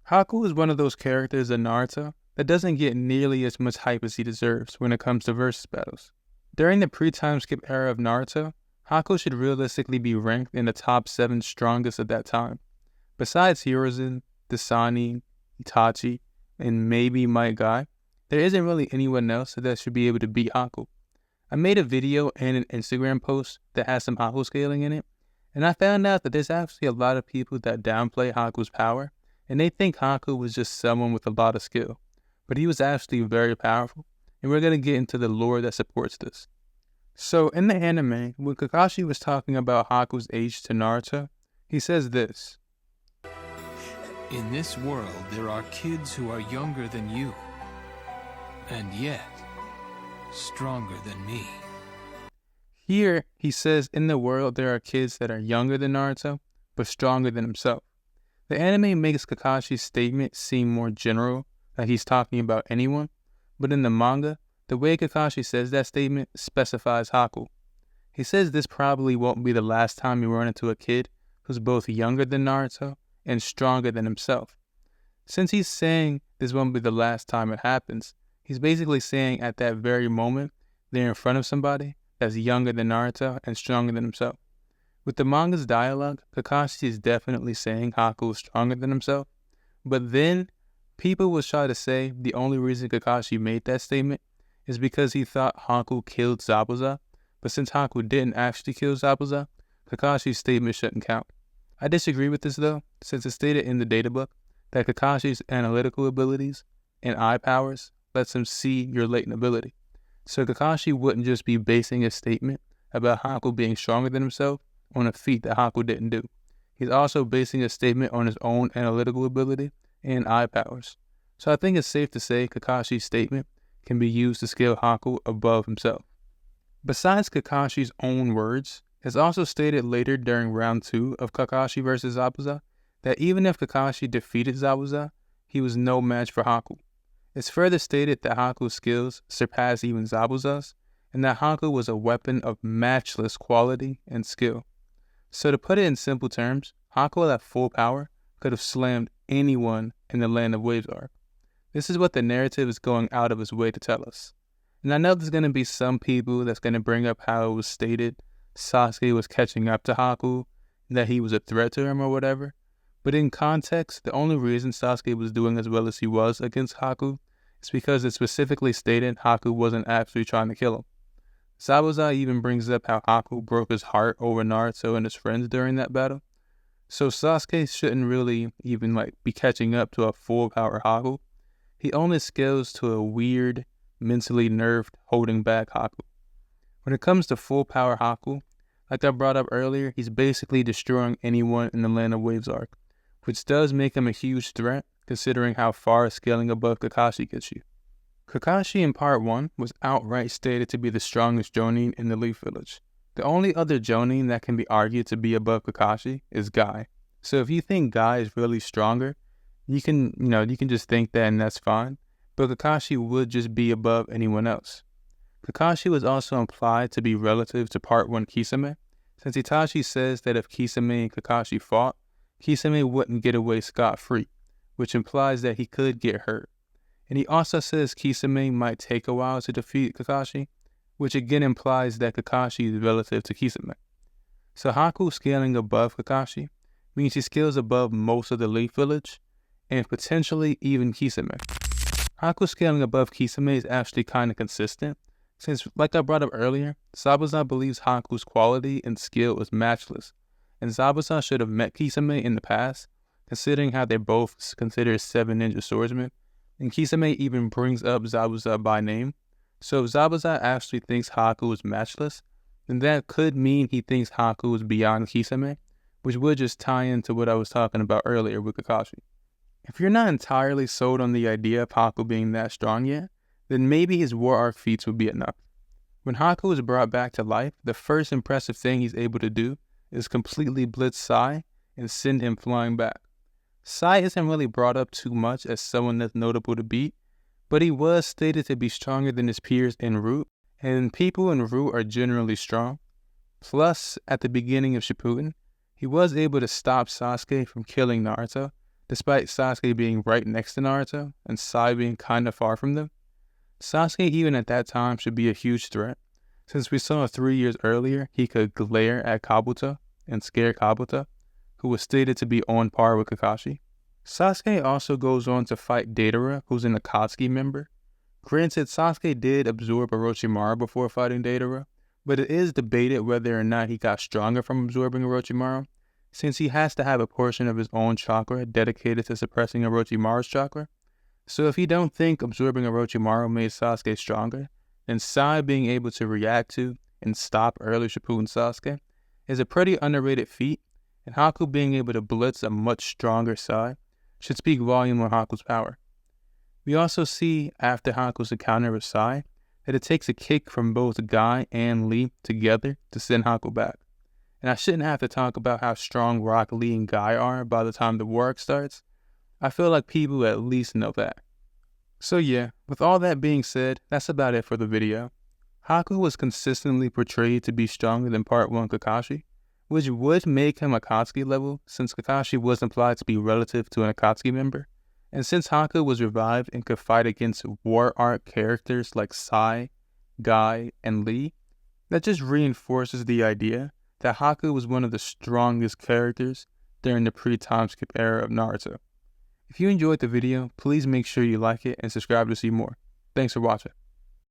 Haku is one of those characters in Naruto that doesn't get nearly as much hype as he deserves when it comes to versus battles. During the pre-time skip era of Naruto, Haku should realistically be ranked in the top 7 strongest at that time. Besides Hiruzen, Dasani, Itachi, and maybe Might Guy, there isn't really anyone else that should be able to beat Haku. I made a video and an Instagram post that has some Haku scaling in it, and I found out that there's actually a lot of people that downplay Haku's power, and they think Haku was just someone with a lot of skill. But he was actually very powerful, and we're going to get into the lore that supports this. So in the anime, when Kakashi was talking about Haku's age to Naruto, he says this. In this world, there are kids who are younger than you, and yet stronger than me. Here, he says in the world there are kids that are younger than Naruto, but stronger than himself. The anime makes Kakashi's statement seem more general, like he's talking about anyone, but in the manga, the way Kakashi says that statement specifies Haku. He says this probably won't be the last time you run into a kid who's both younger than Naruto and stronger than himself. Since he's saying this won't be the last time it happens, he's basically saying at that very moment, they're in front of somebody that's younger than Naruto and stronger than himself. With the manga's dialogue, Kakashi is definitely saying Haku is stronger than himself, but then people will try to say the only reason Kakashi made that statement is because he thought Haku killed Zabuza, but since Haku didn't actually kill Zabuza, Kakashi's statement shouldn't count. I disagree with this though, since it's stated in the databook that Kakashi's analytical abilities and eye powers lets him see your latent ability. So Kakashi wouldn't just be basing his statement about Haku being stronger than himself on a feat that Haku didn't do. He's also basing his statement on his own analytical ability and eye powers. So I think it's safe to say Kakashi's statement can be used to scale Haku above himself. Besides Kakashi's own words, it's also stated later during round 2 of Kakashi vs. Zabuza that even if Kakashi defeated Zabuza, he was no match for Haku. It's further stated that Haku's skills surpassed even Zabuza's, and that Haku was a weapon of matchless quality and skill. So to put it in simple terms, Haku at full power could have slammed anyone in the Land of Waves arc. This is what the narrative is going out of its way to tell us. And I know there's going to be some people that's going to bring up how it was stated Sasuke was catching up to Haku, and that he was a threat to him or whatever. But in context, the only reason Sasuke was doing as well as he was against Haku is because it specifically stated Haku wasn't actually trying to kill him. Zabuza even brings up how Haku broke his heart over Naruto and his friends during that battle. So Sasuke shouldn't really even be catching up to a full power Haku. He only scales to a weird, mentally nerfed, holding back Haku. When it comes to full power Haku, like I brought up earlier, he's basically destroying anyone in the Land of Waves arc, which does make him a huge threat considering how far scaling above Kakashi gets you. Kakashi in part 1 was outright stated to be the strongest Jonin in the Leaf Village. The only other Jonin that can be argued to be above Kakashi is Guy. So if you think Guy is really stronger, you can just think that and that's fine, but Kakashi would just be above anyone else. Kakashi was also implied to be relative to part 1 Kisame, since Itachi says that if Kisame and Kakashi fought, Kisame wouldn't get away scot-free, which implies that he could get hurt. And he also says Kisame might take a while to defeat Kakashi, which again implies that Kakashi is relative to Kisame. So Haku scaling above Kakashi means he scales above most of the Leaf Village, and potentially even Kisame. Haku scaling above Kisame is actually kind of consistent, since, like I brought up earlier, Zabuza believes Haku's quality and skill is matchless, and Zabuza should have met Kisame in the past, considering how they're both considered 7 ninja swordsmen, and Kisame even brings up Zabuza by name. So if Zabuza actually thinks Haku is matchless, then that could mean he thinks Haku is beyond Kisame, which would just tie into what I was talking about earlier with Kakashi. If you're not entirely sold on the idea of Haku being that strong yet, then maybe his war arc feats would be enough. When Haku is brought back to life, the first impressive thing he's able to do is completely blitz Sai and send him flying back. Sai isn't really brought up too much as someone that's notable to beat, but he was stated to be stronger than his peers en route, and people en route are generally strong. Plus, at the beginning of Shippuden, he was able to stop Sasuke from killing Naruto, despite Sasuke being right next to Naruto and Sai being kinda far from them. Sasuke even at that time should be a huge threat, since we saw 3 years earlier he could glare at Kabuto and scare Kabuto, who was stated to be on par with Kakashi. Sasuke also goes on to fight Deidara, who's an Akatsuki member. Granted, Sasuke did absorb Orochimaru before fighting Deidara, but it is debated whether or not he got stronger from absorbing Orochimaru, since he has to have a portion of his own chakra dedicated to suppressing Orochimaru's chakra. So if you don't think absorbing Orochimaru made Sasuke stronger, then Sai being able to react to and stop early Shippuden Sasuke is a pretty underrated feat, and Haku being able to blitz a much stronger Sai should speak volume on Haku's power. We also see, after Haku's encounter with Sai, that it takes a kick from both Guy and Lee together to send Haku back. And I shouldn't have to talk about how strong Rock Lee and Guy are by the time the war arc starts. I feel like people at least know that. So yeah, with all that being said, that's about it for the video. Haku was consistently portrayed to be stronger than Part 1 Kakashi, which would make him Akatsuki level since Kakashi was implied to be relative to an Akatsuki member. And since Haku was revived and could fight against war arc characters like Sai, Guy, and Lee, that just reinforces the idea that Haku was one of the strongest characters during the pre-time skip era of Naruto. If you enjoyed the video, please make sure you like it and subscribe to see more. Thanks for watching.